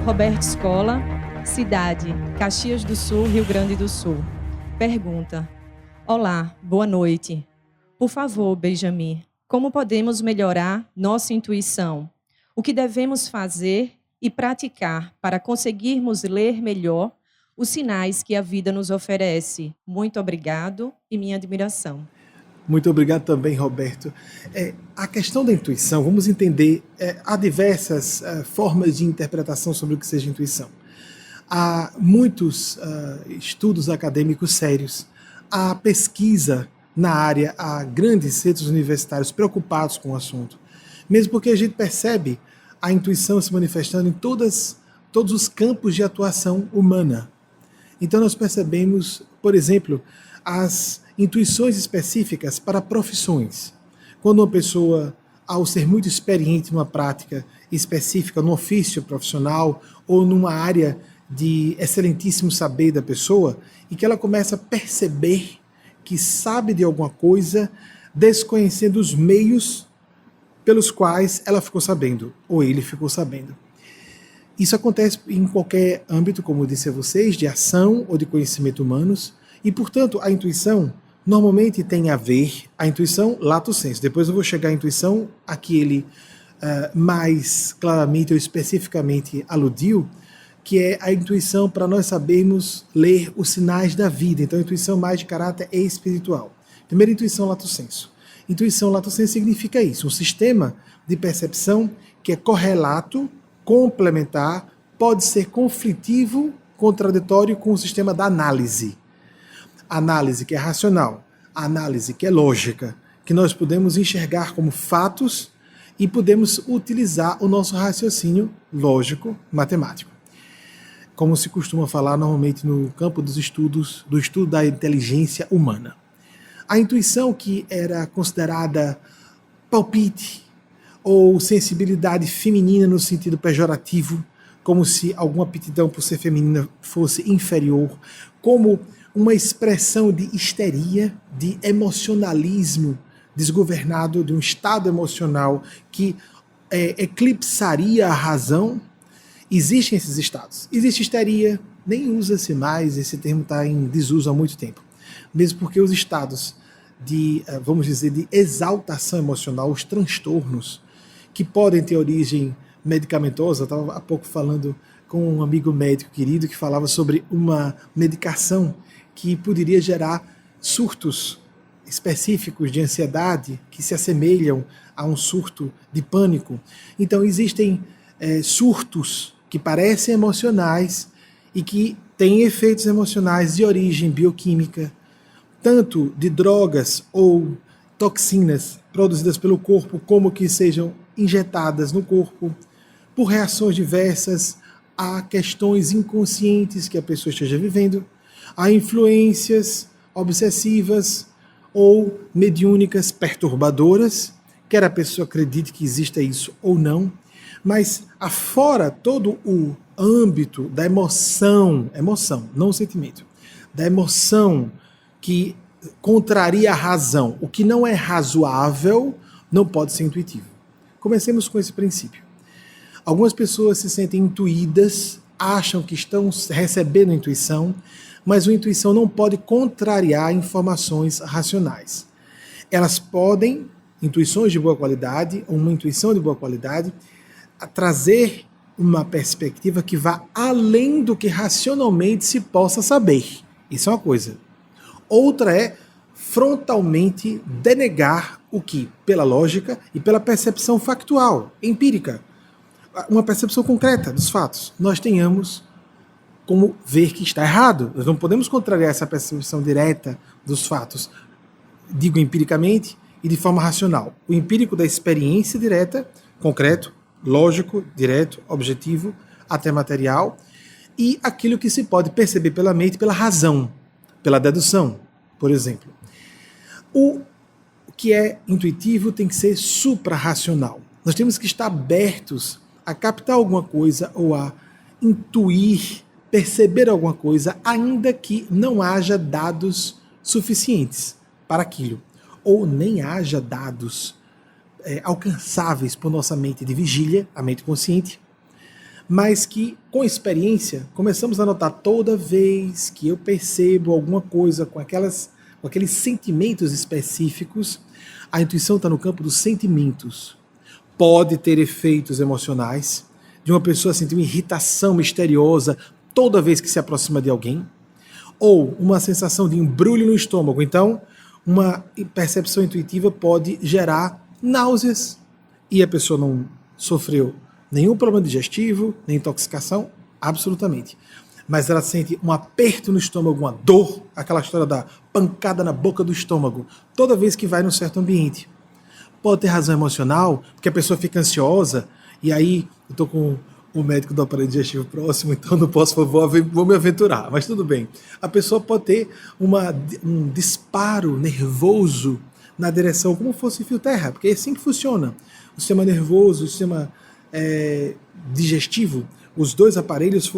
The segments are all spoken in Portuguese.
Roberto Escola, cidade, Caxias do Sul, Rio Grande do Sul. Pergunta: olá, boa noite. Por favor, Benjamin, como podemos melhorar nossa intuição? O que devemos fazer e praticar para conseguirmos ler melhor os sinais que a vida nos oferece? Muito obrigado e minha admiração. Muito obrigado também, Roberto. A questão da intuição, vamos entender, há diversas formas de interpretação sobre o que seja intuição. Há muitos estudos acadêmicos sérios, há pesquisa na área, há grandes centros universitários preocupados com o assunto, mesmo porque a gente percebe a intuição se manifestando em todos os campos de atuação humana. Então nós percebemos, por exemplo, as intuições específicas para profissões. Quando uma pessoa, ao ser muito experiente numa prática específica, num ofício profissional ou numa área de excelentíssimo saber da pessoa, e que ela começa a perceber que sabe de alguma coisa, desconhecendo os meios pelos quais ela ficou sabendo, ou ele ficou sabendo. Isso acontece em qualquer âmbito, como eu disse a vocês, de ação ou de conhecimento humanos, e, portanto, a intuição normalmente tem a ver, a intuição lato sensu. Depois eu vou chegar à intuição a que ele mais claramente ou especificamente aludiu, que é a intuição para nós sabermos ler os sinais da vida. Então, a intuição mais de caráter espiritual. Primeiro, intuição lato sensu. Intuição lato sensu significa isso, um sistema de percepção que é correlato, complementar, pode ser conflitivo, contraditório com o sistema da análise. Análise que é racional, análise que é lógica, que nós podemos enxergar como fatos e podemos utilizar o nosso raciocínio lógico, matemático. Como se costuma falar normalmente no campo dos estudos, do estudo da inteligência humana. A intuição, que era considerada palpite ou sensibilidade feminina no sentido pejorativo, como se alguma aptidão por ser feminina fosse inferior, como uma expressão de histeria, de emocionalismo desgovernado, de um estado emocional que eclipsaria a razão. Existem esses estados. Existe histeria, nem usa-se mais, esse termo está em desuso há muito tempo. Mesmo porque os estados de, vamos dizer, de exaltação emocional, os transtornos, que podem ter origem medicamentosa, eu estava há pouco falando com um amigo médico querido que falava sobre uma medicação que poderia gerar surtos específicos de ansiedade que se assemelham a um surto de pânico. Então existem surtos que parecem emocionais e que têm efeitos emocionais de origem bioquímica, tanto de drogas ou toxinas produzidas pelo corpo, como que sejam injetadas no corpo, por reações diversas a questões inconscientes que a pessoa esteja vivendo, a influências obsessivas ou mediúnicas perturbadoras, quer a pessoa acredite que exista isso ou não, mas afora todo o âmbito da emoção, não o sentimento, da emoção que contraria a razão. O que não é razoável não pode ser intuitivo. Comecemos com esse princípio. Algumas pessoas se sentem intuídas, acham que estão recebendo a intuição, mas a intuição não pode contrariar informações racionais. Elas podem, intuições de boa qualidade, ou uma intuição de boa qualidade, trazer uma perspectiva que vá além do que racionalmente se possa saber. Isso é uma coisa. Outra é frontalmente denegar o que, pela lógica e pela percepção factual, empírica, uma percepção concreta dos fatos, nós tenhamos como ver que está errado. Nós não podemos contrariar essa percepção direta dos fatos, digo empiricamente e de forma racional. O empírico da experiência direta, concreto, lógico, direto, objetivo, até material, e aquilo que se pode perceber pela mente, pela razão, pela dedução, por exemplo. O que é intuitivo tem que ser suprarracional. Nós temos que estar abertos a captar alguma coisa ou a intuir, perceber alguma coisa, ainda que não haja dados suficientes para aquilo, ou nem haja dados alcançáveis por nossa mente de vigília, a mente consciente, mas que, com experiência, começamos a notar toda vez que eu percebo alguma coisa com aqueles sentimentos específicos, a intuição está no campo dos sentimentos. Pode ter efeitos emocionais, de uma pessoa sentir uma irritação misteriosa toda vez que se aproxima de alguém, ou uma sensação de embrulho no estômago. Então, uma percepção intuitiva pode gerar náuseas e a pessoa não sofreu nenhum problema digestivo, nem intoxicação, absolutamente. Mas ela sente um aperto no estômago, uma dor, aquela história da pancada na boca do estômago, toda vez que vai num certo ambiente. Pode ter razão emocional, porque a pessoa fica ansiosa, e aí eu estou com o médico do aparelho digestivo próximo, então não posso, vou me aventurar, mas tudo bem. A pessoa pode ter um disparo nervoso na direção, como fosse fio terra, porque é assim que funciona. O sistema nervoso, o sistema digestivo, os dois aparelhos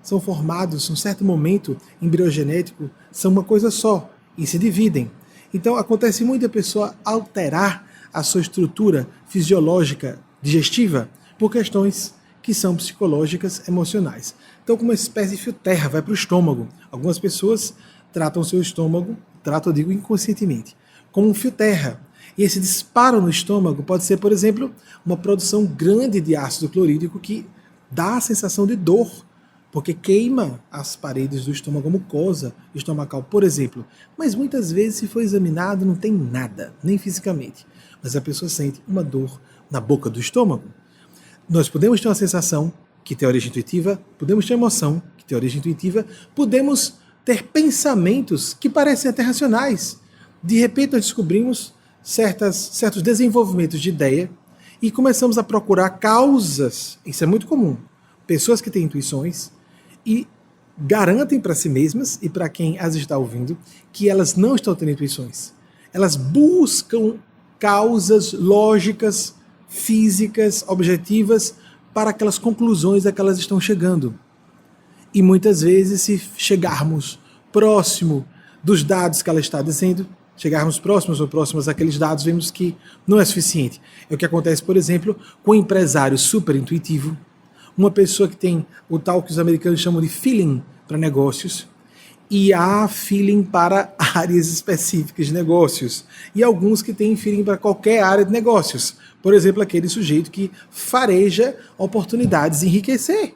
são formados em um certo momento embriogenético, são uma coisa só e se dividem. Então acontece muito a pessoa alterar a sua estrutura fisiológica digestiva por questões que são psicológicas, emocionais. Então, como uma espécie de fio terra, vai para o estômago. Algumas pessoas tratam o seu estômago, eu digo inconscientemente, como um fio terra. E esse disparo no estômago pode ser, por exemplo, uma produção grande de ácido clorídrico que dá a sensação de dor, porque queima as paredes do estômago, a mucosa estomacal, por exemplo. Mas muitas vezes, se for examinado, não tem nada, nem fisicamente. Mas a pessoa sente uma dor na boca do estômago. Nós podemos ter uma sensação que tem origem intuitiva, podemos ter emoção que tem origem intuitiva, podemos ter pensamentos que parecem até racionais. De repente nós descobrimos certos desenvolvimentos de ideia e começamos a procurar causas. Isso é muito comum. Pessoas que têm intuições e garantem para si mesmas e para quem as está ouvindo que elas não estão tendo intuições. Elas buscam causas lógicas, físicas, objetivas, para aquelas conclusões a que elas estão chegando. E muitas vezes, se chegarmos próximo dos dados que ela está dizendo, chegarmos próximos ou próximas àqueles dados, vemos que não é suficiente. É o que acontece, por exemplo, com um empresário super intuitivo, uma pessoa que tem o tal que os americanos chamam de feeling para negócios, e há feeling para áreas específicas de negócios. E alguns que têm feeling para qualquer área de negócios. Por exemplo, aquele sujeito que fareja oportunidades de enriquecer.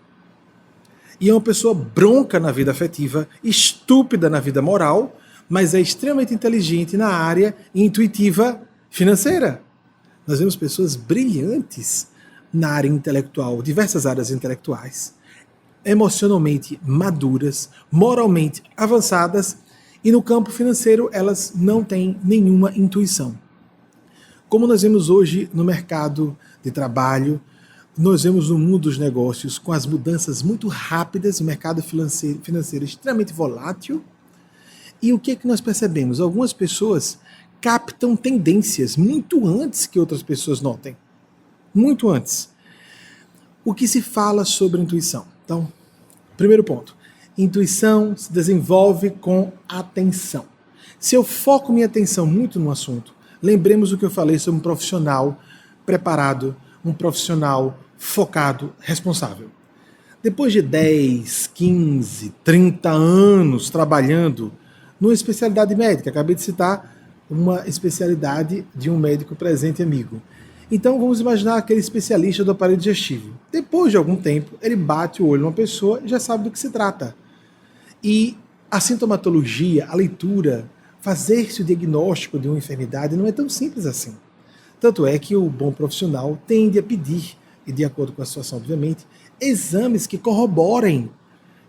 E é uma pessoa bronca na vida afetiva, estúpida na vida moral, mas é extremamente inteligente na área intuitiva financeira. Nós vemos pessoas brilhantes na área intelectual, diversas áreas intelectuais, emocionalmente maduras, moralmente avançadas, e no campo financeiro elas não têm nenhuma intuição. Como nós vemos hoje no mercado de trabalho, nós vemos no mundo dos negócios, com as mudanças muito rápidas, o mercado financeiro extremamente volátil, e o que é que nós percebemos? Algumas pessoas captam tendências muito antes que outras pessoas notem. Muito antes. O que se fala sobre intuição? Então, primeiro ponto. Intuição se desenvolve com atenção. Se eu foco minha atenção muito no assunto, lembremos o que eu falei sobre um profissional preparado, um profissional focado, responsável. Depois de 10, 15, 30 anos trabalhando numa especialidade médica, acabei de citar uma especialidade de um médico presente amigo. Então vamos imaginar aquele especialista do aparelho digestivo. Depois de algum tempo, ele bate o olho numa pessoa e já sabe do que se trata. E a sintomatologia, a leitura, fazer-se o diagnóstico de uma enfermidade não é tão simples assim. Tanto é que o bom profissional tende a pedir, e de acordo com a situação, obviamente, exames que corroborem,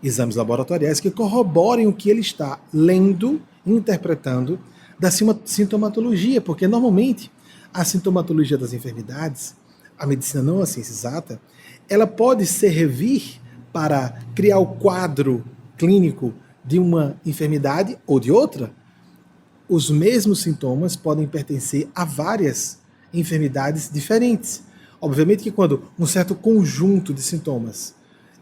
exames laboratoriais que corroborem o que ele está lendo, interpretando da sintomatologia, porque normalmente a sintomatologia das enfermidades, a medicina não é a ciência exata, ela pode servir para criar o quadro clínico de uma enfermidade ou de outra. Os mesmos sintomas podem pertencer a várias enfermidades diferentes. Obviamente que quando um certo conjunto de sintomas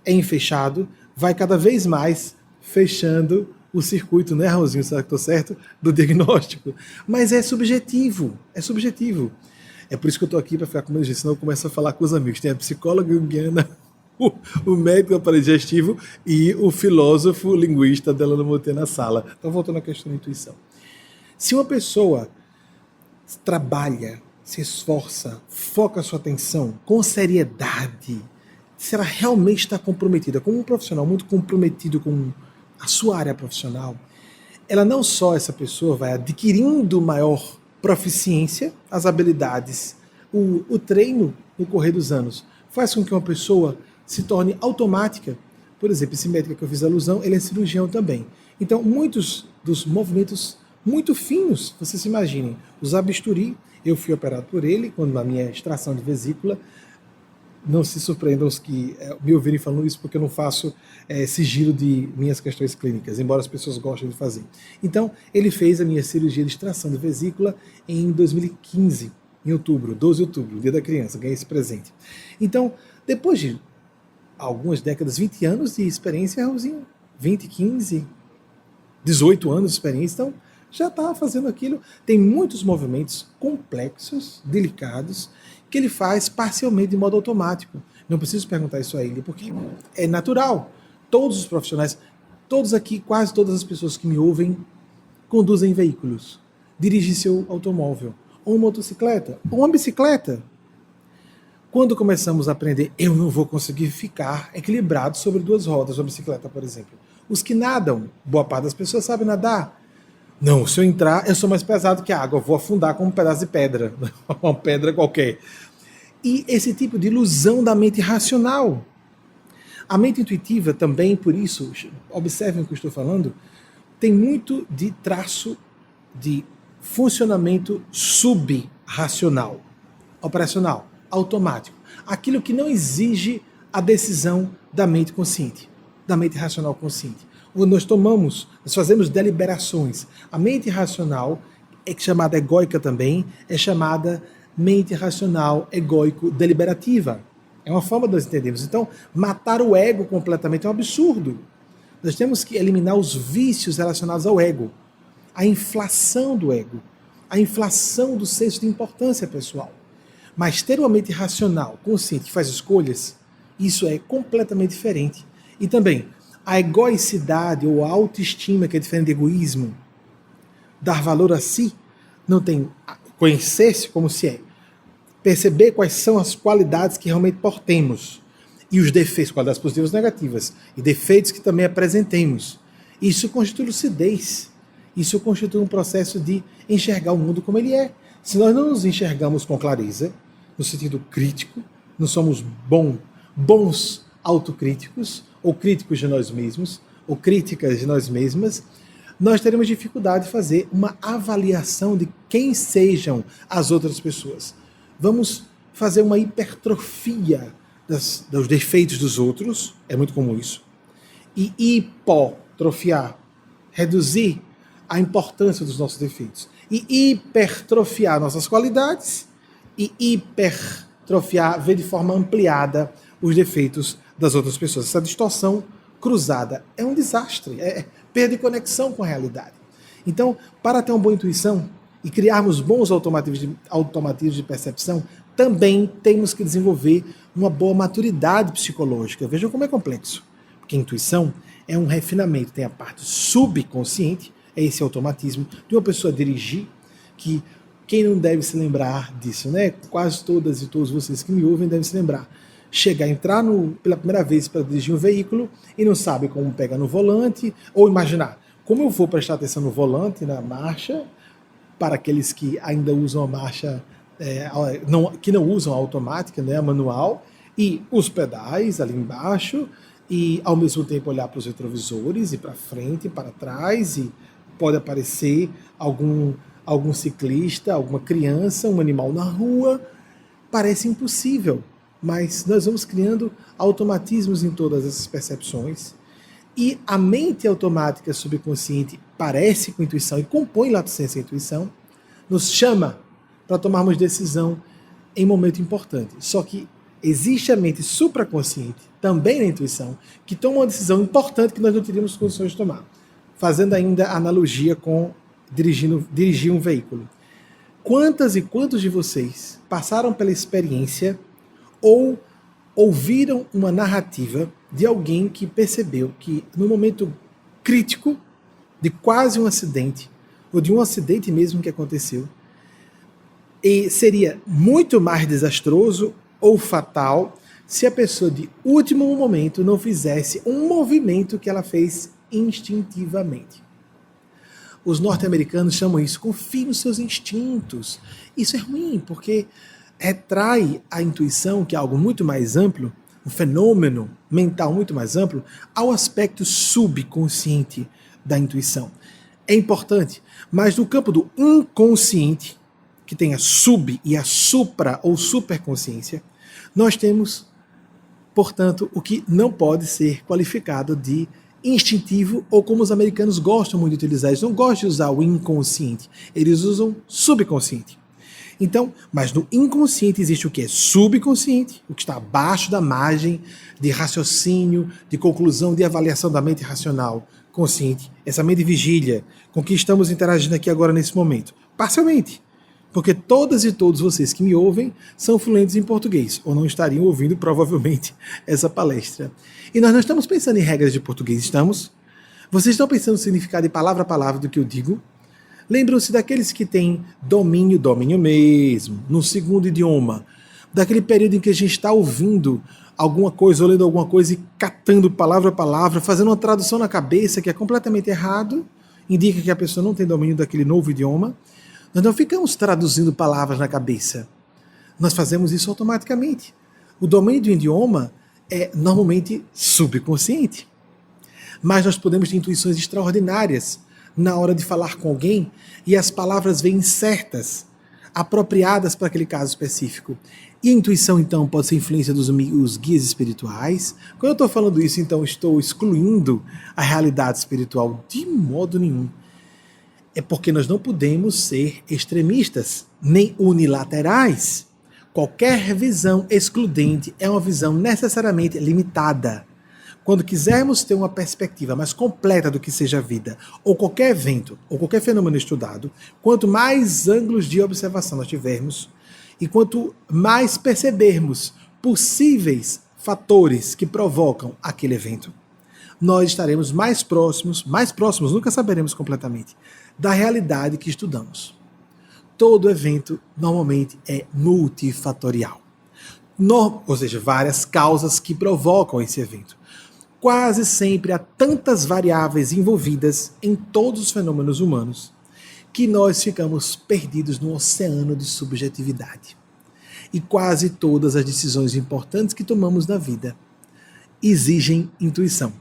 é enfechado, vai cada vez mais fechando o circuito, né, Raulzinho, será que estou certo? Do diagnóstico. Mas é subjetivo, é subjetivo. É por isso que eu estou aqui para ficar com meus senão eu começo a falar com os amigos. Tem a psicóloga junguiana o médico do aparelho digestivo e o filósofo linguista Delano Montê na sala. Então, voltando à questão da intuição. Se uma pessoa trabalha, se esforça, foca a sua atenção com seriedade, se ela realmente está comprometida, como um profissional muito comprometido com a sua área profissional, ela não só, essa pessoa vai adquirindo maior proficiência, as habilidades, o treino no correr dos anos faz com que uma pessoa se torne automática. Por exemplo, esse médico que eu fiz alusão, ele é cirurgião também. Então, muitos dos movimentos muito finos, vocês se imaginem, usar bisturi, eu fui operado por ele, quando na minha extração de vesícula, não se surpreendam os que me ouvirem falando isso, porque eu não faço sigilo de minhas questões clínicas, embora as pessoas gostem de fazer. Então, ele fez a minha cirurgia de extração de vesícula em 2015, em outubro, 12 de outubro, dia da criança, ganhei esse presente. Então, depois de algumas décadas, 20 anos de experiência, Raulzinho, 20, 15, 18 anos de experiência, então já estava fazendo aquilo. Tem muitos movimentos complexos, delicados, que ele faz parcialmente de modo automático. Não preciso perguntar isso a ele, porque é natural. Todos os profissionais, todos aqui, quase todas as pessoas que me ouvem, conduzem veículos, dirigem seu automóvel, ou uma motocicleta, ou uma bicicleta. Quando começamos a aprender, eu não vou conseguir ficar equilibrado sobre duas rodas, uma bicicleta, por exemplo. Os que nadam, boa parte das pessoas sabem nadar. Não, se eu entrar, eu sou mais pesado que a água, eu vou afundar como um pedaço de pedra, uma pedra qualquer. E esse tipo de ilusão da mente racional. A mente intuitiva também, por isso, observem o que eu estou falando, tem muito de traço de funcionamento subracional, operacional, automático. Aquilo que não exige a decisão da mente consciente, da mente racional consciente. Nós fazemos deliberações. A mente racional, é chamada egóica também, é chamada mente racional egóico-deliberativa. É uma forma de nós entendermos. Então, matar o ego completamente é um absurdo. Nós temos que eliminar os vícios relacionados ao ego. A inflação do ego. A inflação do senso de importância pessoal. Mas ter uma mente racional, consciente, que faz escolhas, isso é completamente diferente. E também, a egoicidade ou a autoestima, que é diferente de egoísmo, dar valor a si, não tem conhecer-se como se é, perceber quais são as qualidades que realmente portemos e os defeitos, qualidades positivas e negativas, e defeitos que também apresentemos. Isso constitui lucidez, isso constitui um processo de enxergar o mundo como ele é. Se nós não nos enxergamos com clareza, no sentido crítico, não somos bons autocríticos, ou críticos de nós mesmos, ou críticas de nós mesmas, nós teremos dificuldade de fazer uma avaliação de quem sejam as outras pessoas. Vamos fazer uma hipertrofia dos defeitos dos outros, é muito comum isso, e hipotrofiar, reduzir a importância dos nossos defeitos, e hipertrofiar nossas qualidades, e hipertrofiar, ver de forma ampliada os defeitos das outras pessoas. Essa distorção cruzada é um desastre, é perda de conexão com a realidade. Então, para ter uma boa intuição e criarmos bons automatismos de percepção, também temos que desenvolver uma boa maturidade psicológica. Vejam como é complexo, porque a intuição é um refinamento, tem a parte subconsciente, é esse automatismo de uma pessoa dirigir, que quem não deve se lembrar disso, né? Quase todas e todos vocês que me ouvem devem se lembrar. Entrar pela primeira vez para dirigir um veículo e não sabe como pegar no volante, ou imaginar, como eu vou prestar atenção no volante, na marcha, para aqueles que ainda usam a marcha, que não usam a automática, né, a manual, e os pedais ali embaixo, e ao mesmo tempo olhar para os retrovisores, e para frente, para trás, e pode aparecer algum ciclista, alguma criança, um animal na rua. Parece impossível, mas nós vamos criando automatismos em todas essas percepções, e a mente automática subconsciente parece com intuição e compõe lato sensu a intuição, nos chama para tomarmos decisão em momento importante. Só que existe a mente supraconsciente, também na intuição, que toma uma decisão importante que nós não teríamos condições de tomar. Fazendo ainda analogia com dirigir um veículo. Quantas e quantos de vocês passaram pela experiência ou ouviram uma narrativa de alguém que percebeu que no momento crítico de quase um acidente, ou de um acidente mesmo que aconteceu, e seria muito mais desastroso ou fatal se a pessoa de último momento não fizesse um movimento que ela fez instintivamente. Os norte-americanos chamam isso confie nos seus instintos. Isso é ruim, porque retrai a intuição, que é algo muito mais amplo, um fenômeno mental muito mais amplo, ao aspecto subconsciente da intuição. É importante, mas no campo do inconsciente, que tem a sub e a supra ou superconsciência, nós temos, portanto, o que não pode ser qualificado de instintivo, ou como os americanos gostam muito de utilizar, eles não gostam de usar o inconsciente, eles usam subconsciente. Então, mas no inconsciente existe o que é subconsciente, o que está abaixo da margem de raciocínio, de conclusão, de avaliação da mente racional consciente, essa mente vigília com que estamos interagindo aqui agora nesse momento, parcialmente. Porque todas e todos vocês que me ouvem são fluentes em português, ou não estariam ouvindo provavelmente essa palestra. E nós não estamos pensando em regras de português, estamos? Vocês estão pensando no significado de palavra a palavra do que eu digo? Lembram-se daqueles que têm domínio mesmo, no segundo idioma, daquele período em que a gente está ouvindo alguma coisa, ou lendo alguma coisa e catando palavra a palavra, fazendo uma tradução na cabeça que é completamente errado, indica que a pessoa não tem domínio daquele novo idioma. Nós não ficamos traduzindo palavras na cabeça. Nós fazemos isso automaticamente. O domínio do idioma é normalmente subconsciente. Mas nós podemos ter intuições extraordinárias na hora de falar com alguém e as palavras vêm certas, apropriadas para aquele caso específico. E a intuição, então, pode ser influência dos guias espirituais. Quando eu estou falando isso, então, estou excluindo a realidade espiritual de modo nenhum. É porque nós não podemos ser extremistas, nem unilaterais. Qualquer visão excludente é uma visão necessariamente limitada. Quando quisermos ter uma perspectiva mais completa do que seja a vida, ou qualquer evento, ou qualquer fenômeno estudado, quanto mais ângulos de observação nós tivermos, e quanto mais percebermos possíveis fatores que provocam aquele evento, nós estaremos mais próximos, nunca saberemos completamente, da realidade que estudamos. Todo evento normalmente é multifatorial. Ou seja, várias causas que provocam esse evento. Quase sempre há tantas variáveis envolvidas em todos os fenômenos humanos que nós ficamos perdidos num oceano de subjetividade. E quase todas as decisões importantes que tomamos na vida exigem intuição.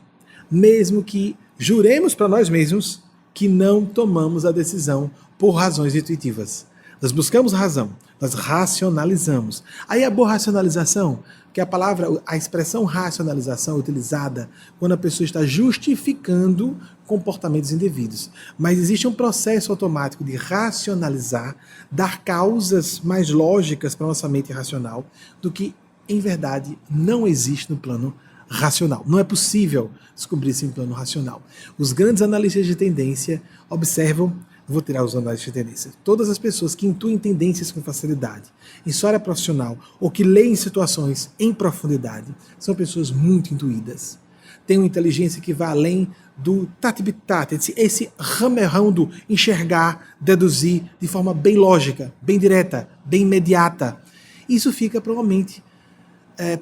Mesmo que juremos para nós mesmos que não tomamos a decisão por razões intuitivas. Nós buscamos razão, nós racionalizamos. Aí a boa racionalização, que a expressão racionalização é utilizada quando a pessoa está justificando comportamentos indevidos. Mas existe um processo automático de racionalizar, dar causas mais lógicas para a nossa mente racional do que, em verdade, não existe no plano racional. Não é possível descobrir isso em plano racional. Os grandes analistas de tendência observam, vou tirar os analistas de tendência, todas as pessoas que intuem tendências com facilidade, em sua área profissional, ou que leem situações em profundidade, são pessoas muito intuídas. Têm uma inteligência que vai além do tati-bitati, esse ramerrão do enxergar, deduzir de forma bem lógica, bem direta, bem imediata. Isso fica para uma mente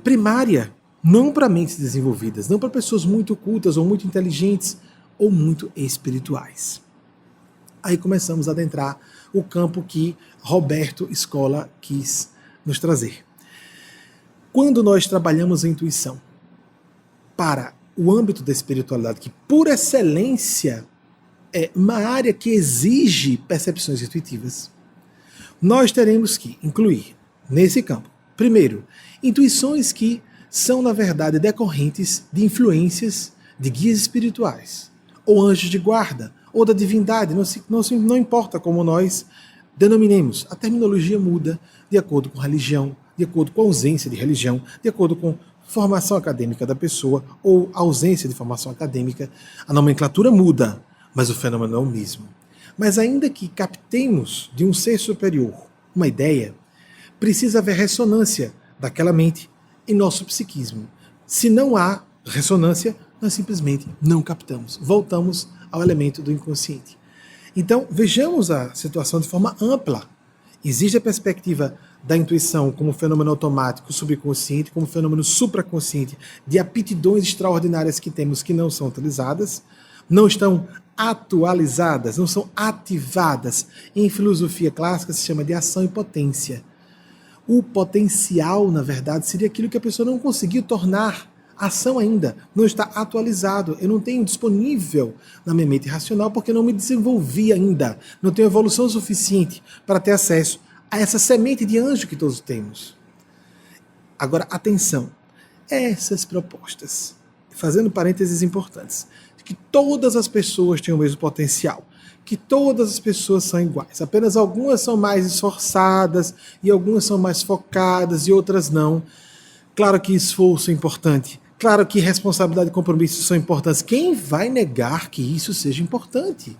primária, não para mentes desenvolvidas, não para pessoas muito cultas ou muito inteligentes ou muito espirituais. Aí começamos a adentrar o campo que Roberto Scola quis nos trazer. Quando nós trabalhamos a intuição para o âmbito da espiritualidade, que por excelência é uma área que exige percepções intuitivas, nós teremos que incluir nesse campo, primeiro, intuições que são, na verdade, decorrentes de influências de guias espirituais, ou anjos de guarda, ou da divindade, não importa como nós denominemos, a terminologia muda de acordo com a religião, de acordo com a ausência de religião, de acordo com a formação acadêmica da pessoa, ou a ausência de formação acadêmica. A nomenclatura muda, mas o fenômeno é o mesmo. Mas ainda que captemos de um ser superior uma ideia, precisa haver ressonância daquela mente em nosso psiquismo. Se não há ressonância, nós simplesmente não captamos. Voltamos ao elemento do inconsciente. Então, vejamos a situação de forma ampla. Existe a perspectiva da intuição como fenômeno automático, subconsciente, como fenômeno supraconsciente, de aptidões extraordinárias que temos que não são utilizadas, não estão atualizadas, não são ativadas. Em filosofia clássica se chama de ação e potência. O potencial, na verdade, seria aquilo que a pessoa não conseguiu tornar ação ainda, não está atualizado, eu não tenho disponível na minha mente racional porque não me desenvolvi ainda, não tenho evolução suficiente para ter acesso a essa semente de anjo que todos temos. Agora, atenção, essas propostas, fazendo parênteses importantes, de que todas as pessoas têm o mesmo potencial, que todas as pessoas são iguais, apenas algumas são mais esforçadas e algumas são mais focadas e outras não. Claro que esforço é importante, claro que responsabilidade e compromisso são importantes. Quem vai negar que isso seja importante?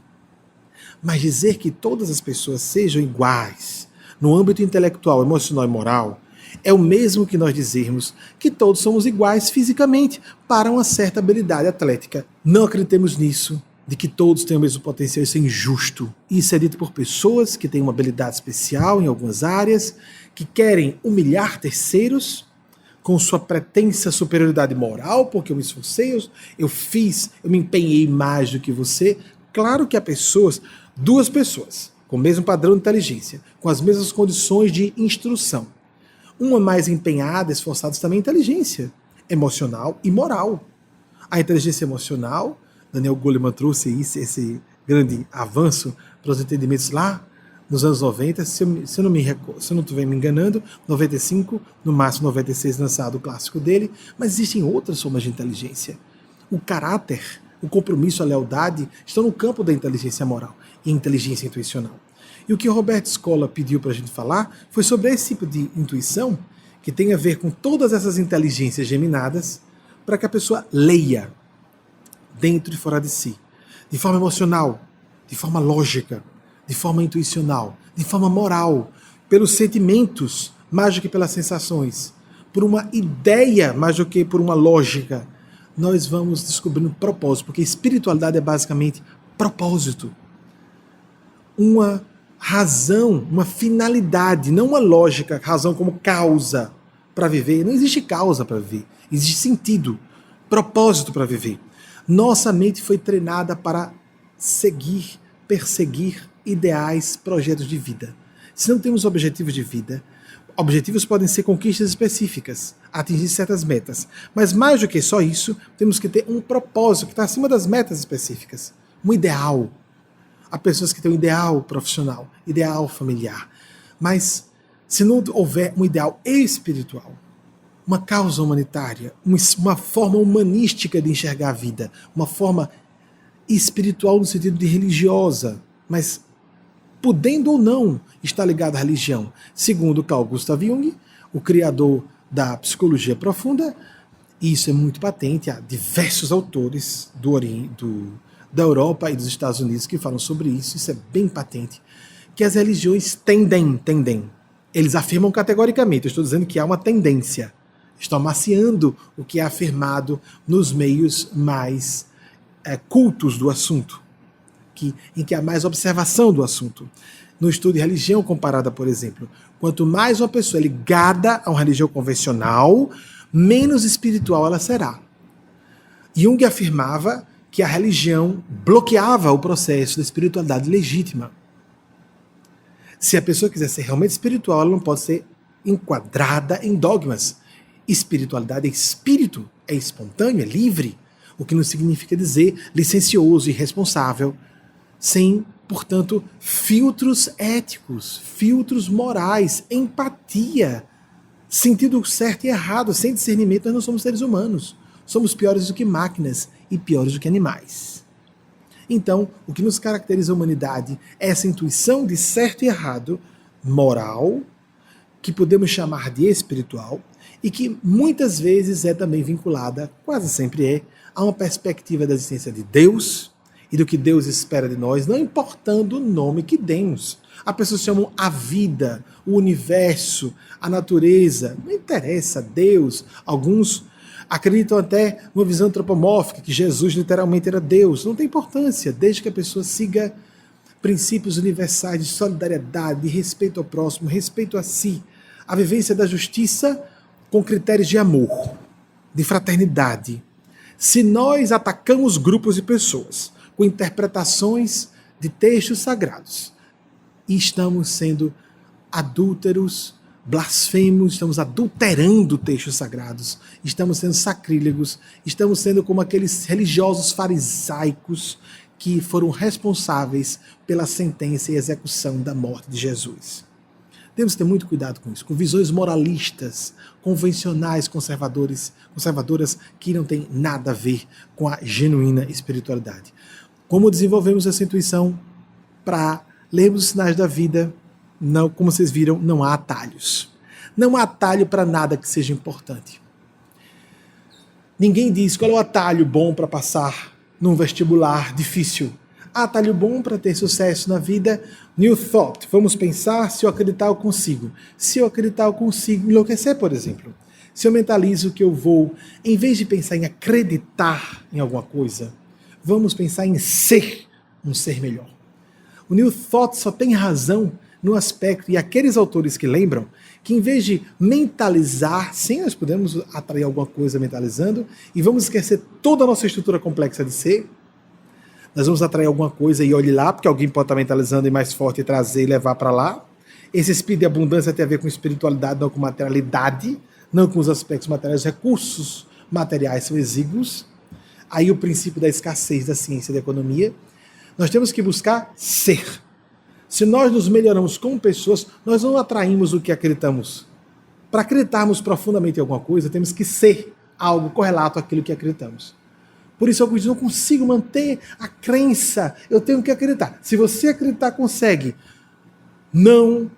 Mas dizer que todas as pessoas sejam iguais no âmbito intelectual, emocional e moral é o mesmo que nós dizermos que todos somos iguais fisicamente para uma certa habilidade atlética. Não acreditemos nisso, de que todos têm o mesmo potencial. Isso é injusto. Isso é dito por pessoas que têm uma habilidade especial em algumas áreas, que querem humilhar terceiros com sua pretensa superioridade moral, porque eu me esforcei, eu me empenhei mais do que você. Claro que há pessoas, duas pessoas, com o mesmo padrão de inteligência, com as mesmas condições de instrução. Uma mais empenhada, esforçada, também é inteligência emocional e moral. A inteligência emocional, Daniel Goleman trouxe esse grande avanço para os entendimentos lá nos anos 90, se eu não estiver me enganando, 95, no máximo 96, lançado o clássico dele, mas existem outras formas de inteligência. O caráter, o compromisso, a lealdade estão no campo da inteligência moral e inteligência intuicional. E o que o Robert Scola pediu para a gente falar foi sobre esse tipo de intuição que tem a ver com todas essas inteligências geminadas para que a pessoa leia dentro e fora de si, de forma emocional, de forma lógica, de forma intuicional, de forma moral, pelos sentimentos mais do que pelas sensações, por uma ideia mais do que por uma lógica. Nós vamos descobrindo propósito, porque espiritualidade é basicamente propósito. Uma razão, uma finalidade, não uma lógica, razão como causa para viver. Não existe causa para viver, existe sentido, propósito para viver. Nossa mente foi treinada para seguir, perseguir ideais, projetos de vida. Se não temos objetivos de vida, objetivos podem ser conquistas específicas, atingir certas metas, mas mais do que só isso, temos que ter um propósito que está acima das metas específicas, um ideal. Há pessoas que têm um ideal profissional, ideal familiar, mas se não houver um ideal espiritual, uma causa humanitária, uma forma humanística de enxergar a vida, uma forma espiritual no sentido de religiosa, mas podendo ou não estar ligado à religião. Segundo Carl Gustav Jung, o criador da psicologia profunda, e isso é muito patente, há diversos autores da Europa e dos Estados Unidos que falam sobre isso é bem patente, que as religiões tendem. Eles afirmam categoricamente, eu estou dizendo que há uma tendência, estão amaciando o que é afirmado nos meios mais cultos do assunto, em que há mais observação do assunto. No estudo de religião comparada, por exemplo, quanto mais uma pessoa é ligada a uma religião convencional, menos espiritual ela será. Jung afirmava que a religião bloqueava o processo da espiritualidade legítima. Se a pessoa quiser ser realmente espiritual, ela não pode ser enquadrada em dogmas. Espiritualidade é espírito, é espontâneo, é livre, o que não significa dizer licencioso e responsável, sem, portanto, filtros éticos, filtros morais, empatia, sentido certo e errado, sem discernimento. Nós não somos seres humanos, somos piores do que máquinas e piores do que animais. Então, o que nos caracteriza a humanidade é essa intuição de certo e errado, moral, que podemos chamar de espiritual, e que muitas vezes é também vinculada, quase sempre é, a uma perspectiva da existência de Deus e do que Deus espera de nós, não importando o nome que demos. As pessoas chamam a vida, o universo, a natureza. Não interessa, Deus. Alguns acreditam até numa visão antropomórfica, que Jesus literalmente era Deus. Não tem importância, desde que a pessoa siga princípios universais de solidariedade, de respeito ao próximo, respeito a si, a vivência da justiça com critérios de amor, de fraternidade. Se nós atacamos grupos de pessoas com interpretações de textos sagrados e estamos sendo adúlteros, blasfemos, estamos adulterando textos sagrados, estamos sendo sacrílegos, estamos sendo como aqueles religiosos farisaicos que foram responsáveis pela sentença e execução da morte de Jesus. Temos que ter muito cuidado com isso, com visões moralistas, convencionais, conservadoras que não têm nada a ver com a genuína espiritualidade. Como desenvolvemos essa intuição para lermos os sinais da vida? Não, como vocês viram, não há atalhos. Não há atalho para nada que seja importante. Ninguém diz qual é o atalho bom para passar num vestibular difícil. Atalho bom para ter sucesso na vida. New thought. Vamos pensar, se eu acreditar eu consigo. Se eu acreditar eu consigo enlouquecer, por exemplo. Se eu mentalizo que eu vou, em vez de pensar em acreditar em alguma coisa, vamos pensar em ser um ser melhor. O New Thought só tem razão no aspecto, e aqueles autores que lembram, que em vez de mentalizar, sim, nós podemos atrair alguma coisa mentalizando, e vamos esquecer toda a nossa estrutura complexa de ser, nós vamos atrair alguma coisa e olhe lá, porque alguém pode estar mentalizando e mais forte e trazer e levar para lá. Esse espírito de abundância tem a ver com espiritualidade, não com materialidade, não com os aspectos materiais, os recursos materiais são exíguos. Aí o princípio da escassez da ciência e da economia. Nós temos que buscar ser. Se nós nos melhoramos como pessoas, nós não atraímos o que acreditamos. Para acreditarmos profundamente em alguma coisa, temos que ser algo correlato àquilo que acreditamos. Por isso eu não consigo manter a crença, eu tenho que acreditar. Se você acreditar, consegue. Não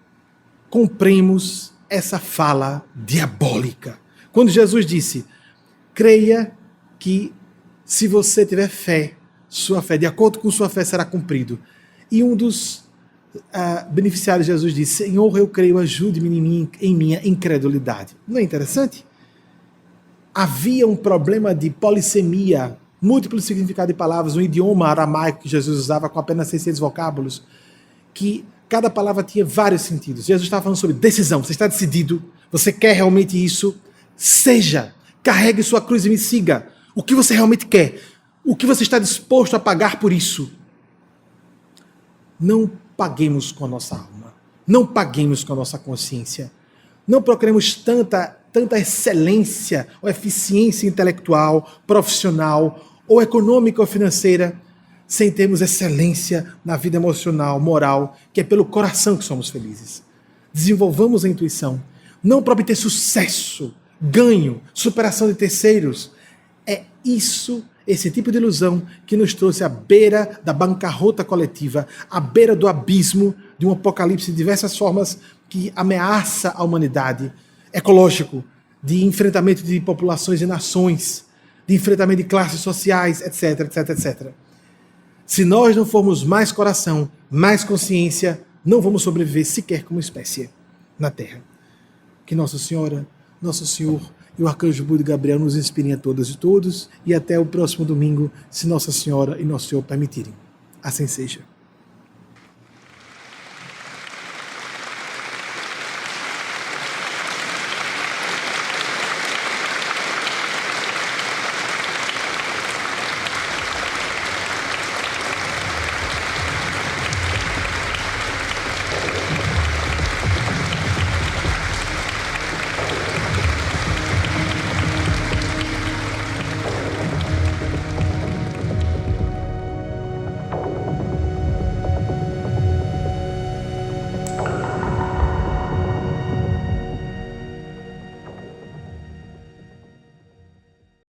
compremos essa fala diabólica. Quando Jesus disse, creia que se você tiver fé, sua fé, de acordo com sua fé, será cumprido. E um dos beneficiários de Jesus disse, Senhor, eu creio, ajude-me em minha incredulidade. Não é interessante? Havia um problema de polissemia, múltiplo significado de palavras, um idioma aramaico que Jesus usava com apenas 600 vocábulos, que cada palavra tinha vários sentidos. Jesus estava falando sobre decisão, você está decidido, você quer realmente isso, seja, carregue sua cruz e me siga. O que você realmente quer? O que você está disposto a pagar por isso? Não paguemos com a nossa alma. Não paguemos com a nossa consciência. Não procuremos tanta excelência ou eficiência intelectual, profissional, ou econômica ou financeira, sem termos excelência na vida emocional, moral, que é pelo coração que somos felizes. Desenvolvamos a intuição, não para obter sucesso, ganho, superação de terceiros. É isso, esse tipo de ilusão que nos trouxe à beira da bancarrota coletiva, à beira do abismo de um apocalipse de diversas formas que ameaça a humanidade, ecológico, de enfrentamento de populações e nações, de enfrentamento de classes sociais, etc, etc, etc. Se nós não formos mais coração, mais consciência, não vamos sobreviver sequer como espécie na Terra. Que Nossa Senhora, Nosso Senhor e o Arcanjo Buda e Gabriel nos inspirem a todas e todos, e até o próximo domingo, se Nossa Senhora e Nosso Senhor permitirem. Assim seja.